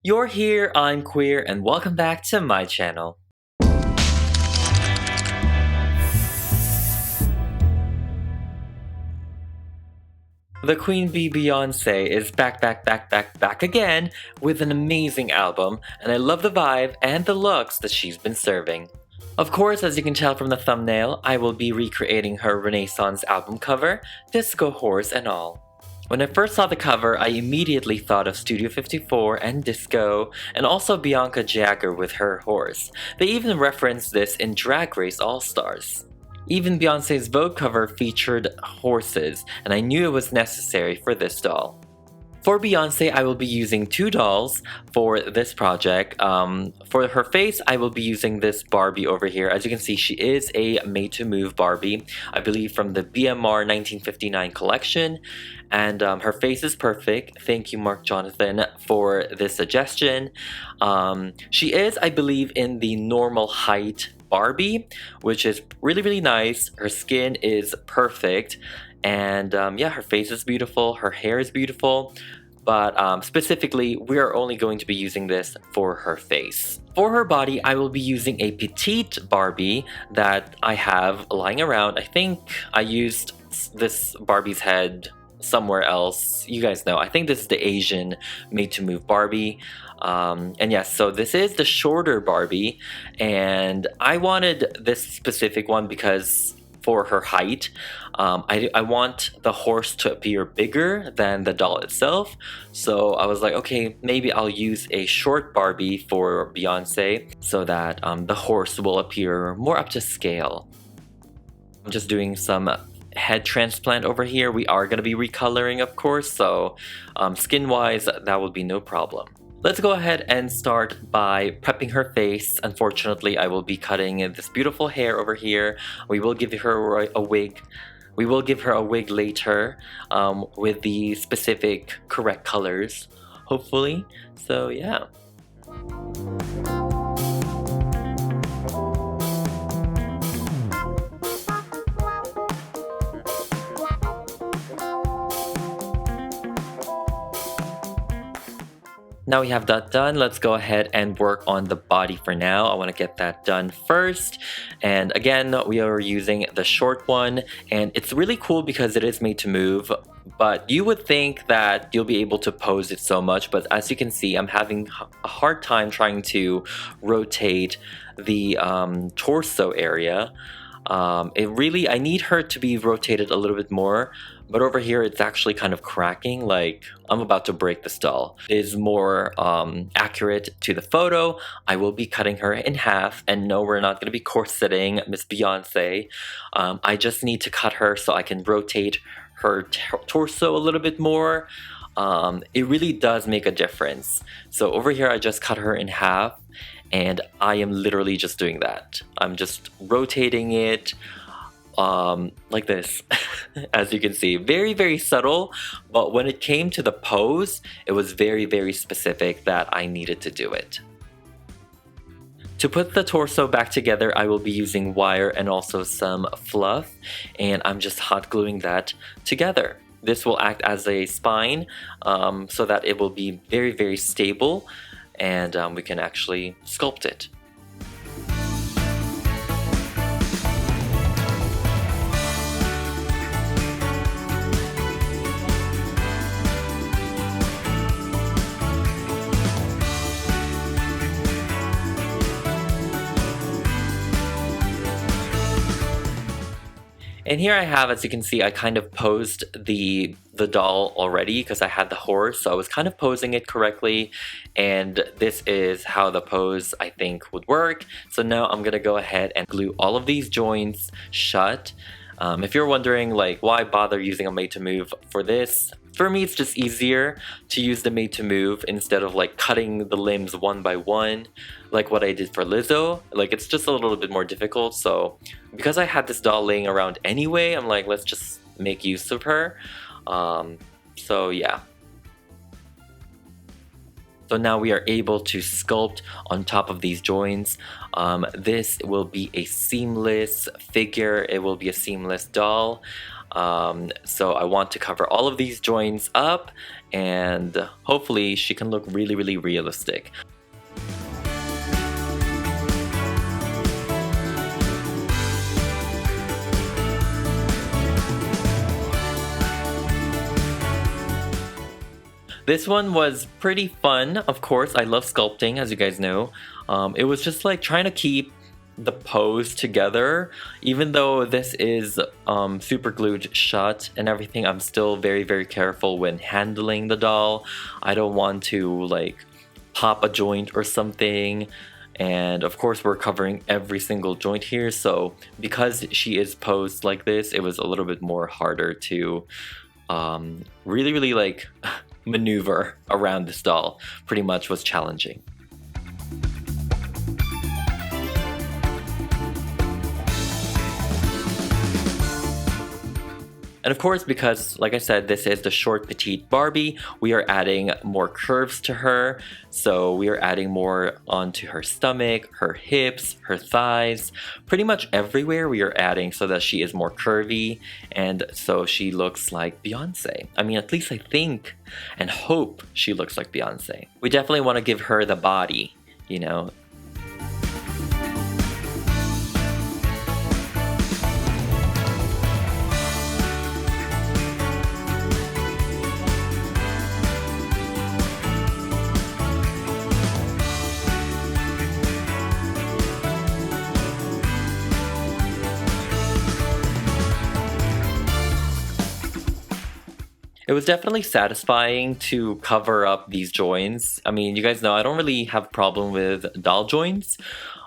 You're here, I'm queer, and welcome back to my channel. The Queen Bee Beyonce is back again with an amazing album, and I love the vibe and the looks that she's been serving. Of course, as you can tell from the thumbnail, I will be recreating her Renaissance album cover, disco horse and all. When I first saw the cover, I immediately thought of Studio 54 and disco, and also Bianca Jagger with her horse. They even referenced this in Drag Race All-Stars. Even Beyonce's Vogue cover featured horses, and I knew it was necessary for this doll. For Beyonce, I will be using two dolls for this project. For her face, I will be using this Barbie over here. As you can see, she is a made-to-move Barbie, I believe from the BMR 1959 collection, and her face is perfect. Thank you, Mark Jonathan, for this suggestion. She is, I believe, in the normal height Barbie, which is really nice. Her skin is perfect. And yeah, her face is beautiful, her hair is beautiful, but specifically, we are only going to be using this for her face. For her body, I will be using a petite Barbie that I have lying around. I think I used this Barbie's head somewhere else. You guys know, I think this is the Asian made-to-move Barbie. And yes, so this is the shorter Barbie, and I wanted this specific one because for her height, I want the horse to appear bigger than the doll itself. So I was like, okay, maybe I'll use a short Barbie for Beyonce so that the horse will appear more up to scale. I'm just doing some head transplant over here. We are going to be recoloring, of course, so skin-wise, that will be no problem. Let's go ahead and start by prepping her face. Unfortunately, I will be cutting this beautiful hair over here. We will give her a wig. We will give her a wig later with the specific correct colors, hopefully. So yeah. Now we have that done, let's go ahead and work on the body for now. I want to get that done first. And again, we are using the short one, and it's really cool because it is made to move, but you would think that you'll be able to pose it so much, but as you can see, I'm having a hard time trying to rotate the torso area. I need her to be rotated a little bit more, but over here it's actually kind of cracking, like I'm about to break this doll. It is more accurate to the photo. I will be cutting her in half, and no, we're not going to be corseting Miss Beyonce. I just need to cut her so I can rotate her torso a little bit more. It really does make a difference. So over here I just cut her in half, and I am literally just doing that. I'm just rotating it like this. As you can see, very subtle, but when it came to the pose, it was very specific that I needed to do it. To put the torso back together, I will be using wire and also some fluff, and I'm just hot gluing that together. This will act as a spine so that it will be very stable, and we can actually sculpt it. And here I have, as you can see, I kind of posed the doll already because I had the horse, so I was kind of posing it correctly, and this is how the pose I think would work. So now I'm gonna go ahead and glue all of these joints shut. If you're wondering, like, why bother using a made to move for this? For me, it's just easier to use the made to move instead of like cutting the limbs one by one, like what I did for Lizzo. Like, it's just a little bit more difficult. So because I had this doll laying around anyway, I'm like, let's just make use of her. So yeah. So now we are able to sculpt on top of these joints. This will be a seamless figure. It will be a seamless doll. So I want to cover all of these joints up, and hopefully she can look really, really realistic. This one was pretty fun. Of course, I love sculpting, as you guys know. It was just like trying to keep the pose together. Even though this is super glued shut and everything, I'm still very, very careful when handling the doll. I don't want to like pop a joint or something. And of course, we're covering every single joint here. So because she is posed like this, it was a little bit more harder to really, really like maneuver around this doll. Pretty much was challenging. And of course, because like I said, this is the short petite Barbie, we are adding more curves to her. So we are adding more onto her stomach, her hips, her thighs, pretty much everywhere we are adding so that she is more curvy and so she looks like Beyonce. I mean, at least I think and hope she looks like Beyonce. We definitely want to give her the body, you know. It was definitely satisfying to cover up these joints. I mean, you guys know I don't really have a problem with doll joints,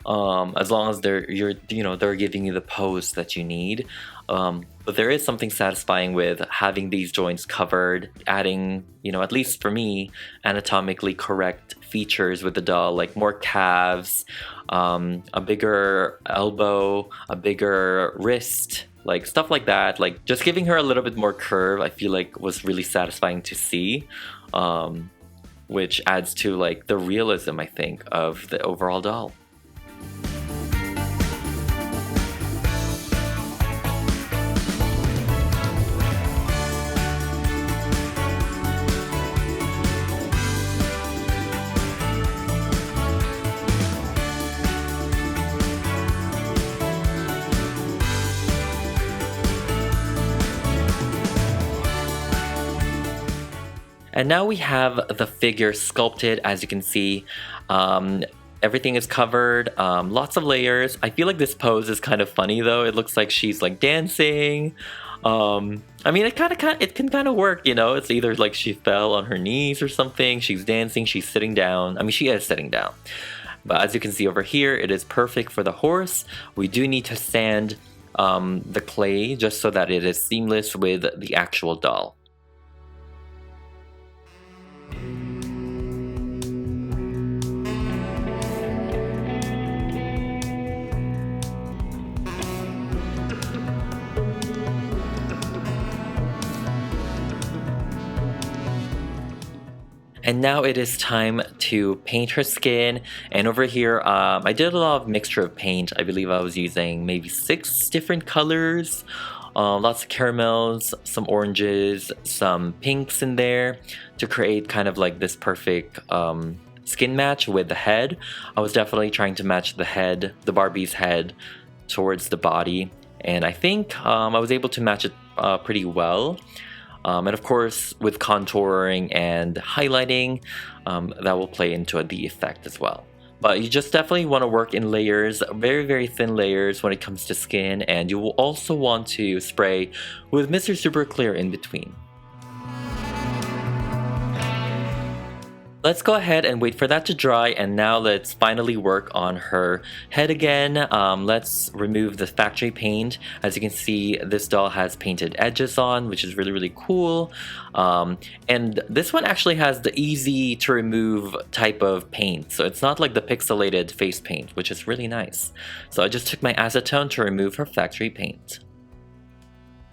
as long as they're giving you the pose that you need. But there is something satisfying with having these joints covered, adding, at least for me, anatomically correct features with the doll, like more calves, a bigger elbow, a bigger wrist. Like stuff like that, like just giving her a little bit more curve, I feel like was really satisfying to see, which adds to like the realism, I think, of the overall doll. And now we have the figure sculpted, as you can see. Everything is covered, lots of layers. I feel like this pose is kind of funny though. It looks like she's like dancing. I mean, it can kind of work, It's either like she fell on her knees or something. She's dancing, she's sitting down. I mean, she is sitting down. But as you can see over here, it is perfect for the horse. We do need to sand the clay just so that it is seamless with the actual doll. And now it is time to paint her skin. And over here, I did a lot of mixture of paint. I believe I was using maybe 6 different colors. Lots of caramels, some oranges, some pinks in there to create kind of like this perfect skin match with the head. I was definitely trying to match the head, the Barbie's head, towards the body. And I think I was able to match it pretty well. And of course, with contouring and highlighting, that will play into the effect as well. But you just definitely want to work in layers, very, very thin layers when it comes to skin. And you will also want to spray with Mr. Super Clear in between. Let's go ahead and wait for that to dry, and now let's finally work on her head again. Let's remove the factory paint. As you can see, this doll has painted edges on, which is really, really cool. And this one actually has the easy to remove type of paint, so it's not like the pixelated face paint, which is really nice. So I just took my acetone to remove her factory paint.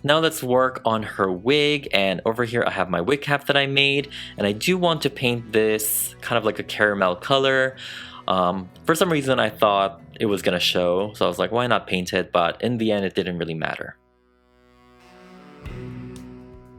Now let's work on her wig, and over here I have my wig cap that I made, and I do want to paint this kind of like a caramel color. For some reason I thought it was gonna show, so I was like, why not paint it? But in the end it didn't really matter.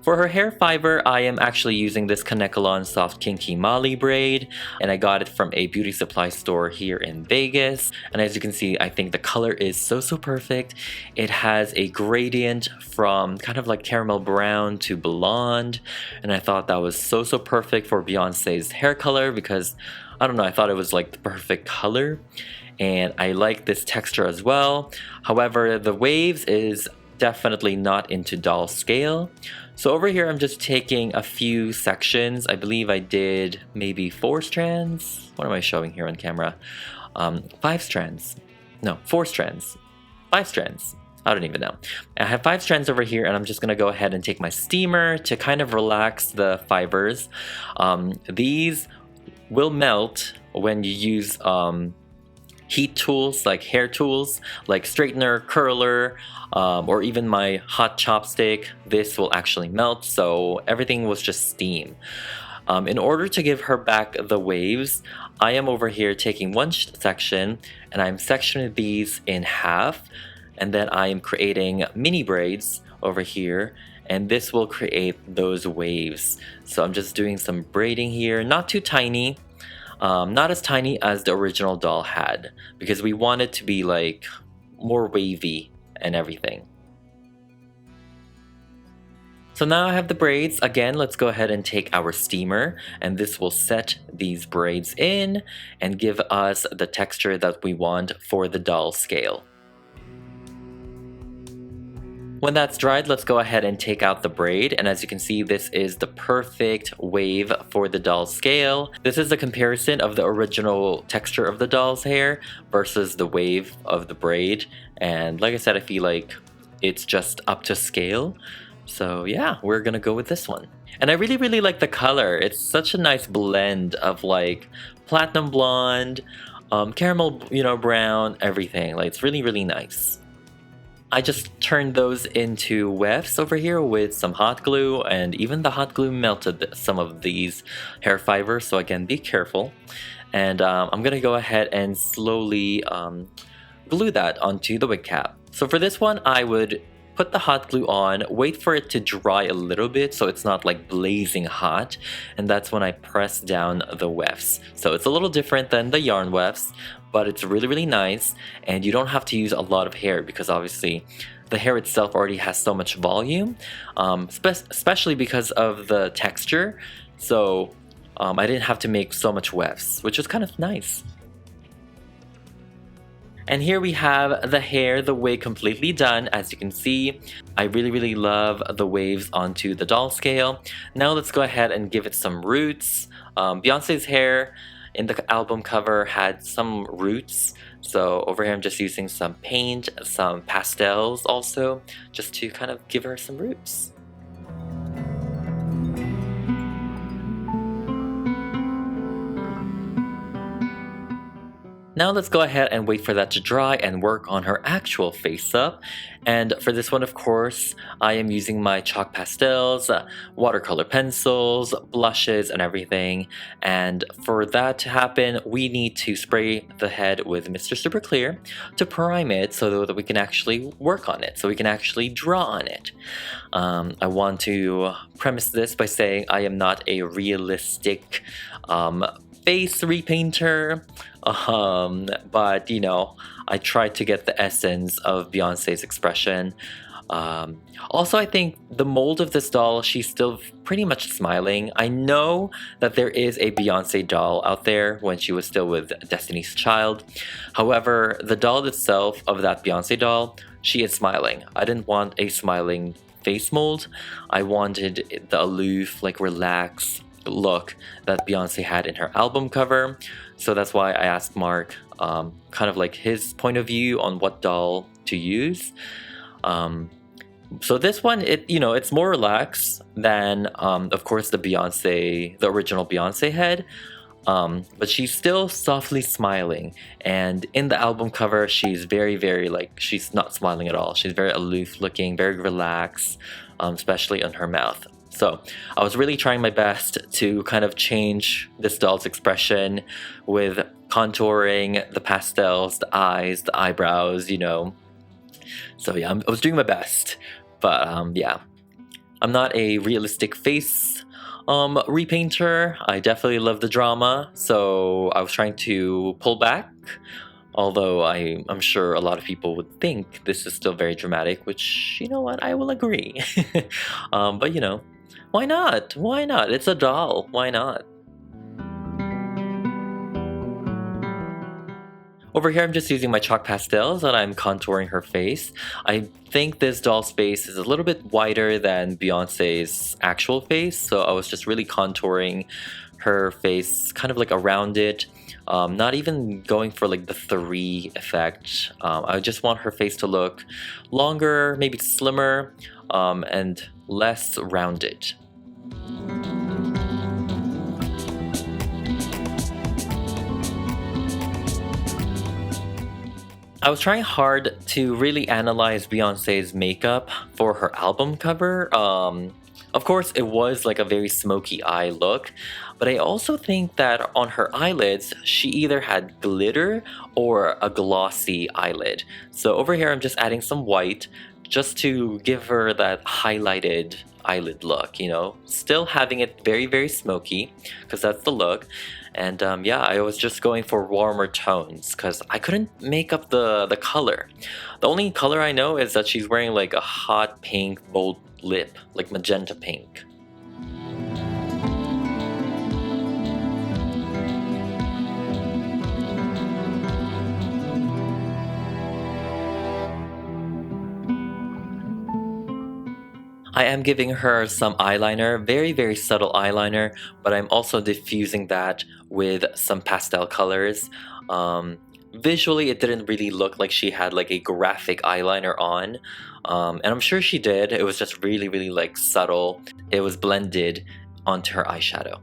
For her hair fiber, I am actually using this Kanekalon Soft Kinky Molly braid, and I got it from a beauty supply store here in Vegas. And as you can see, I think the color is so perfect. It has a gradient from kind of like caramel brown to blonde, and I thought that was so perfect for Beyonce's hair color because, I don't know, I thought it was like the perfect color. And I like this texture as well. However, the waves is definitely not into doll scale. So over here, I'm just taking a few sections. I believe I did maybe 4 strands. What am I showing here on camera? 5 strands. No, 4 strands. 5 strands. I don't even know. I have 5 strands over here, and I'm just gonna go ahead and take my steamer to kind of relax the fibers. These will melt when you use heat tools, like hair tools, like straightener, curler, or even my hot chopstick. This will actually melt, so everything was just steam. In order to give her back the waves, I am over here taking one section and I'm sectioning these in half, and then I am creating mini braids over here, and this will create those waves. So I'm just doing some braiding here, not too tiny. Not as tiny as the original doll had, because we want it to be like more wavy and everything. So now I have the braids. Again, let's go ahead and take our steamer, and this will set these braids in and give us the texture that we want for the doll scale. When that's dried, let's go ahead and take out the braid, and as you can see, this is the perfect wave for the doll's scale. This is a comparison of the original texture of the doll's hair versus the wave of the braid, and like I said, I feel like it's just up to scale. So yeah, we're gonna go with this one. And I really like the color. It's such a nice blend of like platinum blonde, caramel, brown, everything. Like, it's really nice. I just turned those into wefts over here with some hot glue, and even the hot glue melted some of these hair fibers, so again, be careful. And I'm gonna go ahead and slowly glue that onto the wig cap. So for this one, I would put the hot glue on, wait for it to dry a little bit so it's not like blazing hot, and that's when I press down the wefts. So it's a little different than the yarn wefts, but it's really nice, and you don't have to use a lot of hair because obviously the hair itself already has so much volume, especially because of the texture. So I didn't have to make so much wefts, which was kind of nice. And here we have the hair, the wig completely done. As you can see, I really love the waves onto the doll scale. Now let's go ahead and give it some roots. Beyonce's hair in the album cover had some roots, so over here I'm just using some paint, some pastels also, just to kind of give her some roots. Now let's go ahead and wait for that to dry and work on her actual face up. And for this one, of course, I am using my chalk pastels, watercolor pencils, blushes, and everything. And for that to happen, we need to spray the head with Mr. Super Clear to prime it so that we can actually work on it, so we can actually draw on it. I want to premise this by saying I am not a realistic face repainter, but I tried to get the essence of Beyonce's expression. Also, I think the mold of this doll, she's still pretty much smiling. I know that there is a Beyonce doll out there when she was still with Destiny's Child. However, the doll itself of that Beyonce doll, she is smiling. I didn't want a smiling face mold. I wanted the aloof, like relaxed look that Beyonce had in her album cover. So that's why I asked Mark kind of like his point of view on what doll to use. So this one, it's more relaxed than of course the original Beyonce head. But she's still softly smiling, and in the album cover she's very like, she's not smiling at all. She's very aloof looking, very relaxed, especially on her mouth. So I was really trying my best to kind of change this doll's expression with contouring, the pastels, the eyes, the eyebrows, So yeah, I was doing my best. But yeah, I'm not a realistic face repainter. I definitely love the drama, so I was trying to pull back. Although I'm sure a lot of people would think this is still very dramatic, which, you know what, I will agree. But you know, why not? Why not? It's a doll. Why not? Over here, I'm just using my chalk pastels and I'm contouring her face. I think this doll's face is a little bit wider than Beyonce's actual face, so I was just really contouring her face kind of like around it. Not even going for like the 3 effect. I just want her face to look longer, maybe slimmer, and less rounded. I was trying hard to really analyze Beyonce's makeup for her album cover. Of course, it was like a very smoky eye look, but I also think that on her eyelids, she either had glitter or a glossy eyelid. So over here, I'm just adding some white just to give her that highlighted eyelid look, you know, still having it very, very smoky because that's the look. And yeah, I was just going for warmer tones because I couldn't make up the color. The only color I know is that she's wearing like a hot pink bold lip, like magenta pink. I am giving her some eyeliner, very, very subtle eyeliner, but I'm also diffusing that with some pastel colors. Visually, it didn't really look like she had like a graphic eyeliner on, and I'm sure she did. It was just really, really like subtle. It was blended onto her eyeshadow.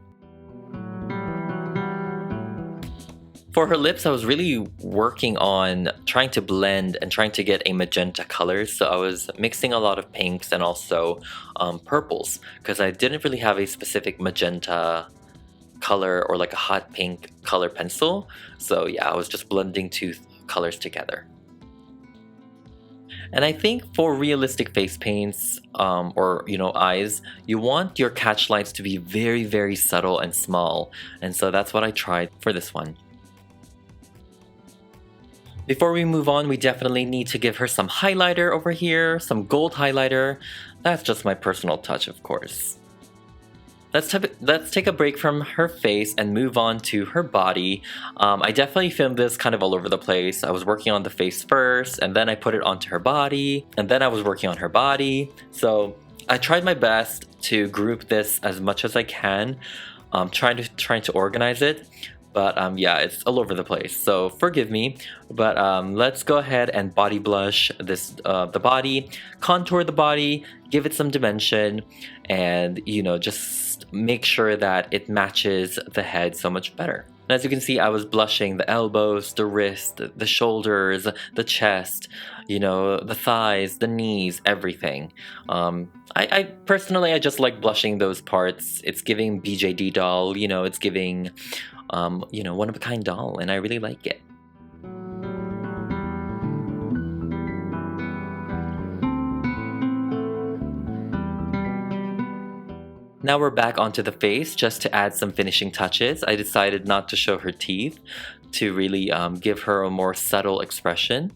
For her lips, I was really working on trying to blend and trying to get a magenta color. So I was mixing a lot of pinks and also purples because I didn't really have a specific magenta color or like a hot pink color pencil. So yeah, I was just blending 2 colors together. And I think for realistic face paints or, you know, eyes, you want your catch lines to be very, very subtle and small. And so that's what I tried for this one. Before we move on, we definitely need to give her some highlighter over here, some gold highlighter. That's just my personal touch, of course. Let's take a break from her face and move on to her body. I definitely filmed this kind of all over the place. I was working on the face first, and then I put it onto her body, and then I was working on her body. So I tried my best to group this as much as I can, trying to organize it. But yeah, it's all over the place, so forgive me. But let's go ahead and body blush this the body, contour the body, give it some dimension, and you know, just make sure that it matches the head so much better. And as you can see, I was blushing the elbows, the wrist, the shoulders, the chest, you know, the thighs, the knees, everything. I personally, I just like blushing those parts. It's giving BJD doll, you know, it's giving you know, one of a kind doll, and I really like it. Now we're back onto the face just to add some finishing touches. I decided not to show her teeth to really give her a more subtle expression.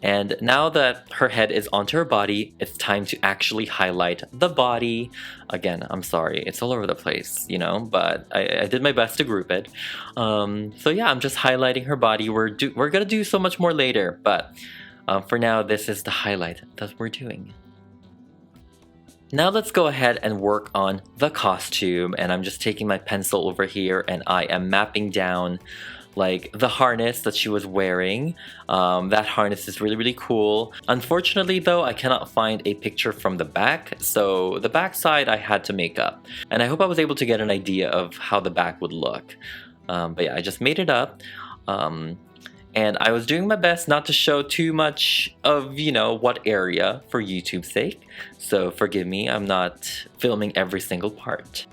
And now that her head is onto her body, it's time to actually highlight the body. Again, I'm sorry, it's all over the place, you know, but I did my best to group it. So yeah, I'm just highlighting her body. We're gonna do so much more later, but for now, this is the highlight that we're doing. Now let's go ahead and work on the costume, and I'm just taking my pencil over here and I am mapping down like the harness that she was wearing. That harness is really, really cool. Unfortunately though, I cannot find a picture from the back, so the back side I had to make up. And I hope I was able to get an idea of how the back would look. But yeah, I just made it up. And I was doing my best not to show too much of, you know, what area for YouTube's sake. So forgive me, I'm not filming every single part.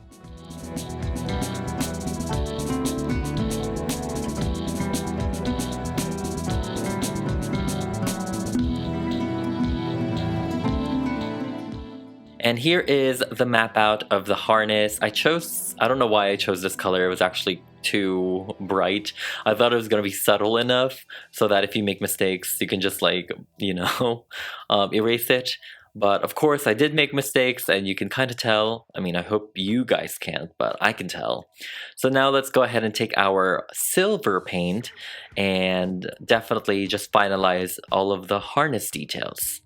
And here is the map out of the harness. I don't know why I chose this color. It was actually too bright. I thought it was going to be subtle enough so that if you make mistakes, you can just like, erase it. But of course, I did make mistakes, and you can kind of tell. I mean, I hope you guys can't, but I can tell. So now let's go ahead and take our silver paint and definitely just finalize all of the harness details.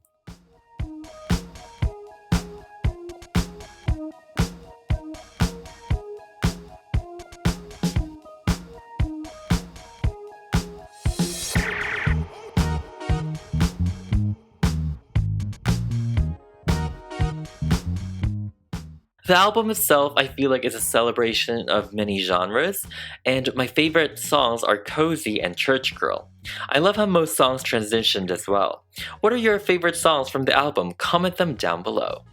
The album itself, I feel like, is a celebration of many genres, and my favorite songs are Cozy and Church Girl. I love how most songs transitioned as well. What are your favorite songs from the album? Comment them down below.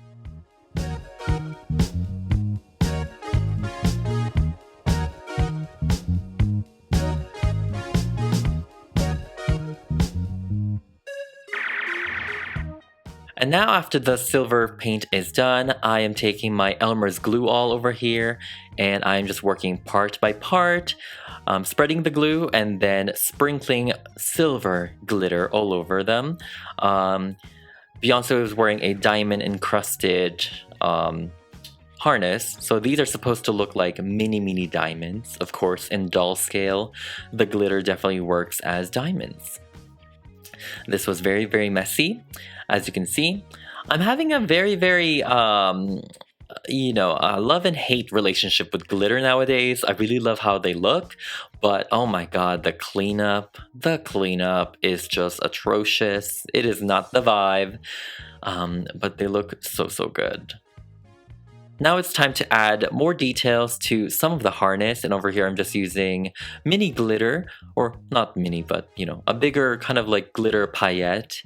And now after the silver paint is done, I am taking my Elmer's glue all over here, and I'm just working part by part, spreading the glue and then sprinkling silver glitter all over them. Beyonce was wearing a diamond encrusted harness, so these are supposed to look like mini diamonds. Of course, in doll scale, the glitter definitely works as diamonds. This was very messy, as you can see. I'm having a very love and hate relationship with glitter nowadays. I really love how they look, but oh my god, the cleanup is just atrocious. It is not the vibe, but they look so good. Now it's time to add more details to some of the harness, and over here I'm just using mini glitter, or not mini, but a bigger kind of like glitter paillette,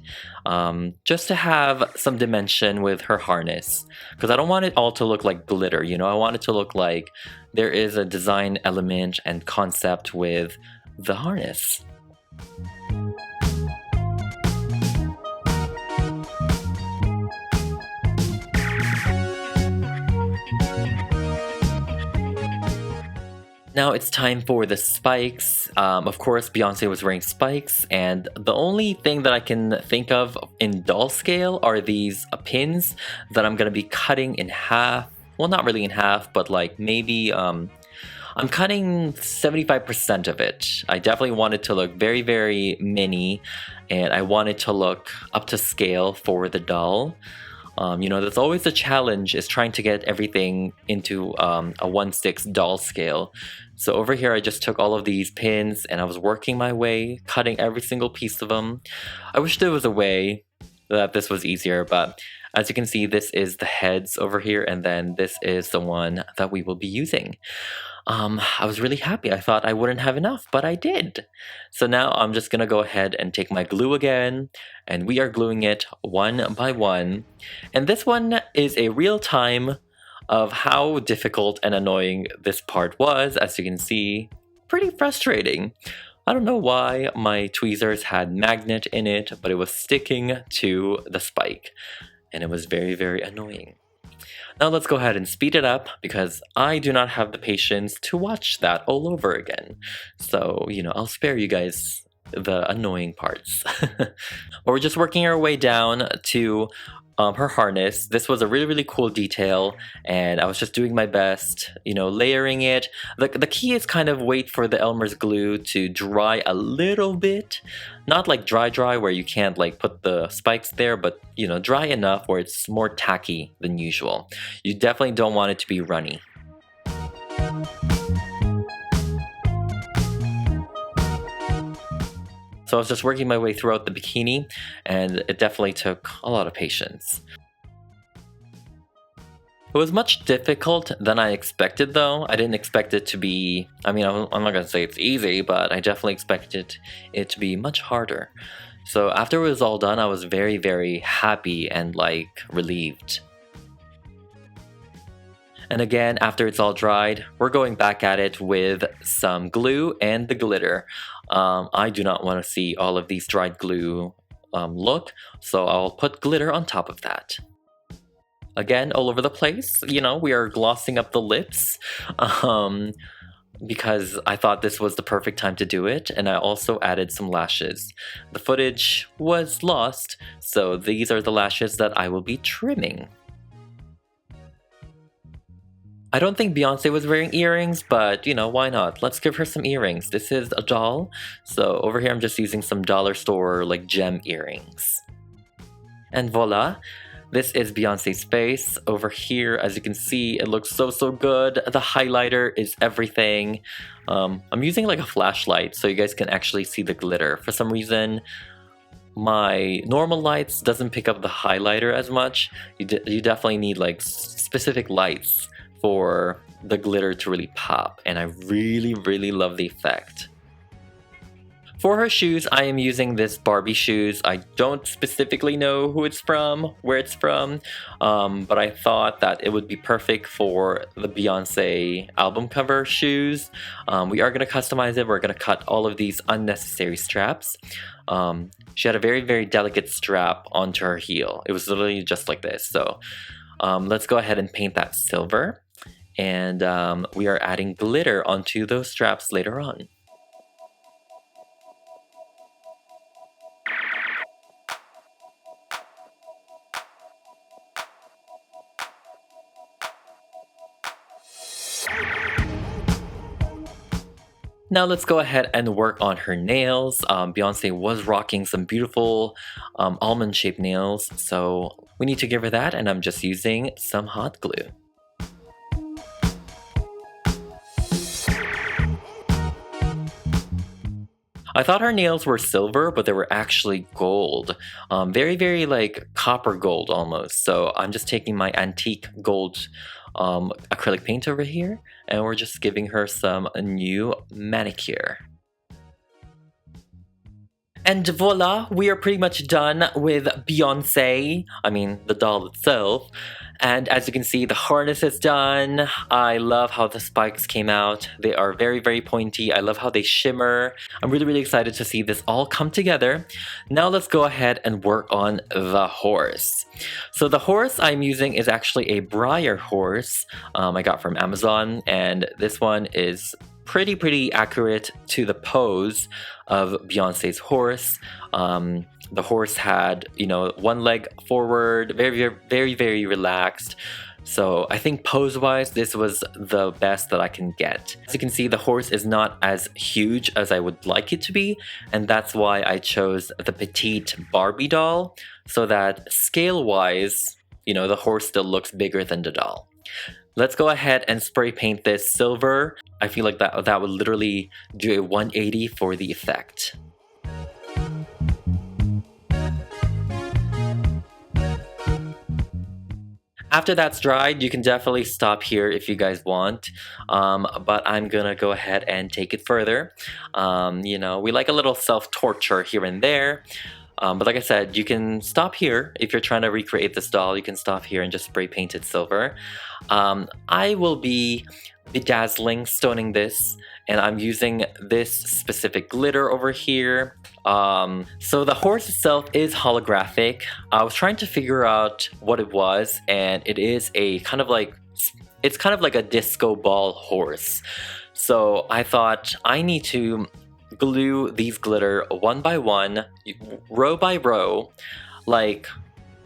just to have some dimension with her harness, because I don't want it all to look like glitter, I want it to look like there is a design element and concept with the harness. Now it's time for the spikes. Of course, Beyonce was wearing spikes, and the only thing that I can think of in doll scale are these pins that I'm gonna be cutting in half. Well, not really in half, but like maybe I'm cutting 75% of it. I definitely want it to look very mini, and I want it to look up to scale for the doll. That's always the challenge, is trying to get everything into a 1/6 doll scale. So over here I just took all of these pins and I was working my way, cutting every single piece of them. I wish there was a way that this was easier, but as you can see, this is the heads over here, and then this is the one that we will be using. I was really happy. I thought I wouldn't have enough, but I did. So now I'm just gonna go ahead and take my glue again, and we are gluing it one by one. And this one is a real time of how difficult and annoying this part was. As you can see, pretty frustrating. I don't know why my tweezers had magnet in it, but it was sticking to the spike, and it was very annoying. Now let's go ahead and speed it up, because I do not have the patience to watch that all over again. So, I'll spare you guys the annoying parts. But we're just working our way down to her harness. This was a really cool detail, and I was just doing my best, layering it. The key is kind of wait for the Elmer's glue to dry a little bit. Not like dry where you can't like put the spikes there, but dry enough where it's more tacky than usual. You definitely don't want it to be runny. So I was just working my way throughout the bikini, and it definitely took a lot of patience. It was much difficult than I expected, though. I didn't expect it to be, I'm not gonna say it's easy, but I definitely expected it to be much harder. So after it was all done, I was very happy and relieved. And again, after it's all dried, we're going back at it with some glue and the glitter. I do not want to see all of these dried glue look, so I'll put glitter on top of that. again, all over the place. You know, we are glossing up the lips. Because I thought this was the perfect time to do it, and I also added some lashes. The footage was lost, so these are the lashes that I will be trimming. I don't think Beyonce was wearing earrings, but you know, why not? Let's give her some earrings. This is a doll, so over here I'm just using some dollar store like gem earrings. And voila! This is Beyonce's face. Over here, as you can see, it looks so good. The highlighter is everything. I'm using like a flashlight so you guys can actually see the glitter. For some reason, my normal lights doesn't pick up the highlighter as much. You definitely need like specific lights for the glitter to really pop, and I really love the effect. For her shoes, I am using this Barbie shoes. I don't specifically know who it's from, where it's from, but I thought that it would be perfect for the Beyonce album cover shoes. We are going to customize it. We're going to cut all of these unnecessary straps. She had a very delicate strap onto her heel. It was literally just like this. So let's go ahead and paint that silver. And we are adding glitter onto those straps later on. Now let's go ahead and work on her nails. Beyonce was rocking some beautiful almond-shaped nails, so we need to give her that, and I'm just using some hot glue. I thought her nails were silver, but they were actually gold. Very like copper gold almost. So I'm just taking my antique gold acrylic paint over here, and we're just giving her some new manicure. And voila, we are pretty much done with Beyonce, I mean the doll itself. And as you can see, the harness is done. I love how the spikes came out. They are very pointy. I love how they shimmer. I'm really excited to see this all come together. Now let's go ahead and work on the horse. So the horse I'm using is actually a Breyer horse I got from Amazon, and this one is pretty accurate to the pose of Beyonce's horse. The horse had, you know, one leg forward, very relaxed. So I think pose-wise, this was the best that I can get. As you can see, the horse is not as huge as I would like it to be, and that's why I chose the petite Barbie doll, so that scale-wise, you know, the horse still looks bigger than the doll. Let's go ahead and spray paint this silver. I feel like that would literally do a 180 for the effect. After that's dried, you can definitely stop here if you guys want, but I'm gonna go ahead and take it further. You know, we like a little self-torture here and there, but like I said, you can stop here. If you're trying to recreate this doll, you can stop here and just spray paint it silver. I will be bedazzling, stoning this, and I'm using this specific glitter over here. So the horse itself is holographic. I was trying to figure out what it was, and it is a kind of like a disco ball horse. So I thought I need to glue these glitter one by one, row by row, like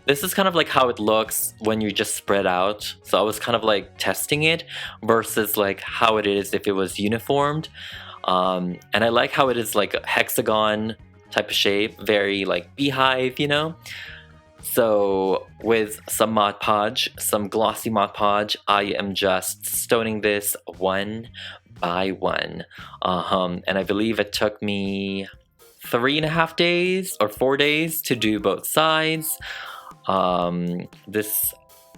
this is kind of like how it looks when you just spread out. So I was kind of like testing it versus like how it is if it was uniformed. And I like how it is like a hexagon type of shape, very like beehive, you know? So with some Mod Podge, some glossy Mod Podge, I am just stoning this one by one. And I believe it took me 3.5 days or 4 days to do both sides.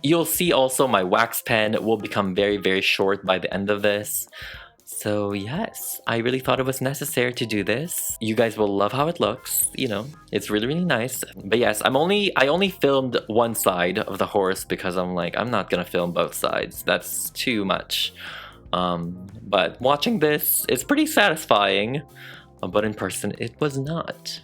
You'll see also my wax pen will become very short by the end of this. So yes, I really thought it was necessary to do this. You guys will love how it looks, you know, it's really nice. But yes, I only filmed one side of the horse because I'm like, I'm not gonna film both sides. That's too much. But watching this is pretty satisfying, but in person it was not.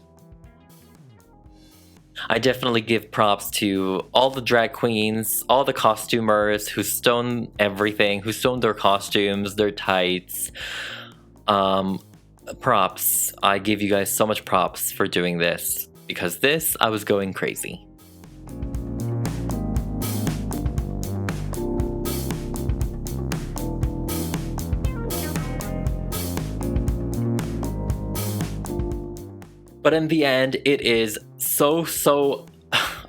I definitely give props to all the drag queens, all the costumers who stone everything, who stone their costumes, their tights. Props. I give you guys so much props for doing this, because this, I was going crazy. But in the end, it is so, oh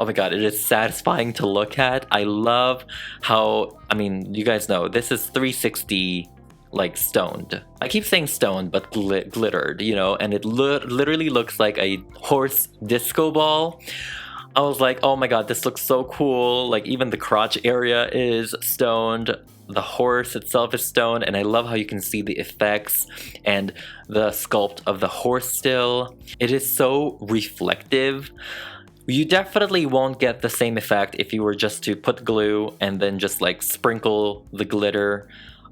my god, it is satisfying to look at. I love how, I mean, you guys know, this is 360, like, stoned. I keep saying stoned, but glittered, you know, and it literally looks like a horse disco ball. I was like, oh my god, this looks so cool. Like, even the crotch area is stoned. The horse itself is stoned, and I love how you can see the effects and the sculpt of the horse still. It is so reflective. You definitely won't get the same effect if you were just to put glue and then just like sprinkle the glitter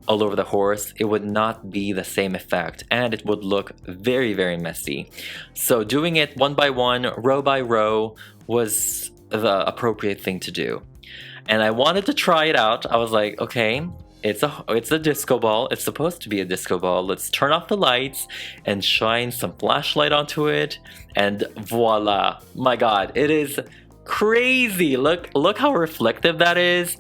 all over the horse. It would not be the same effect, and it would look very, very messy. So doing it one by one, row by row, was the appropriate thing to do. And I wanted to try it out. I was like, okay, it's a disco ball. It's supposed to be a disco ball. Let's turn off the lights and shine some flashlight onto it. And voila. My god, it is crazy. Look how reflective that is.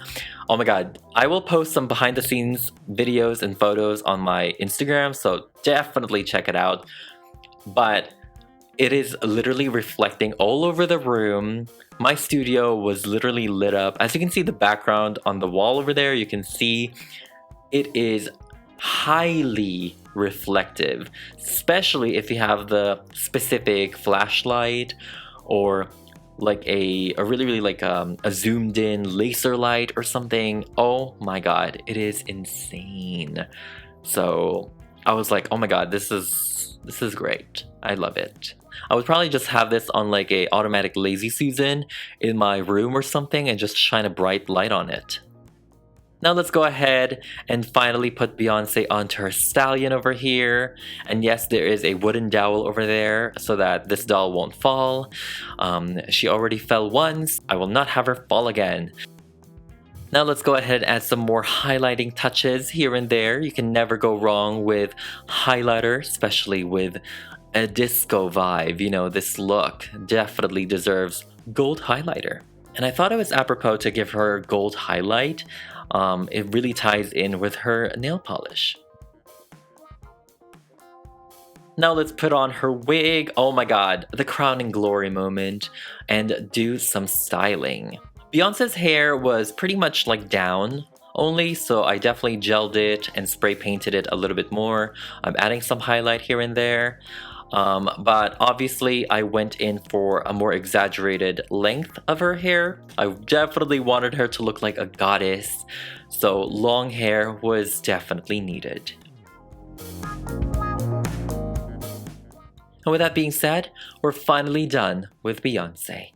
Oh my god. I will post some behind the scenes videos and photos on my Instagram, so definitely check it out. But it is literally reflecting all over the room. My studio was literally lit up. As you can see the background on the wall over there, you can see it is highly reflective, especially if you have the specific flashlight or like a really like a zoomed in laser light or something. Oh my god, it is insane. So I was like, oh my god, this is great. I love it. I would probably just have this on like a automatic lazy Susan in my room or something and just shine a bright light on it. Now let's go ahead and finally put Beyonce onto her stallion over here. And yes, there is a wooden dowel over there so that this doll won't fall. She already fell once. I will not have her fall again. Now let's go ahead and add some more highlighting touches here and there. You can never go wrong with highlighter, especially with a disco vibe. You know, this look definitely deserves gold highlighter. And I thought it was apropos to give her gold highlight. It really ties in with her nail polish. Now let's put on her wig. Oh my god, the crowning glory moment, and do some styling. Beyonce's hair was pretty much like down only, so I definitely gelled it and spray painted it a little bit more. I'm adding some highlight here and there. But obviously I went in for a more exaggerated length of her hair. I definitely wanted her to look like a goddess, so long hair was definitely needed. And with that being said, we're finally done with Beyonce.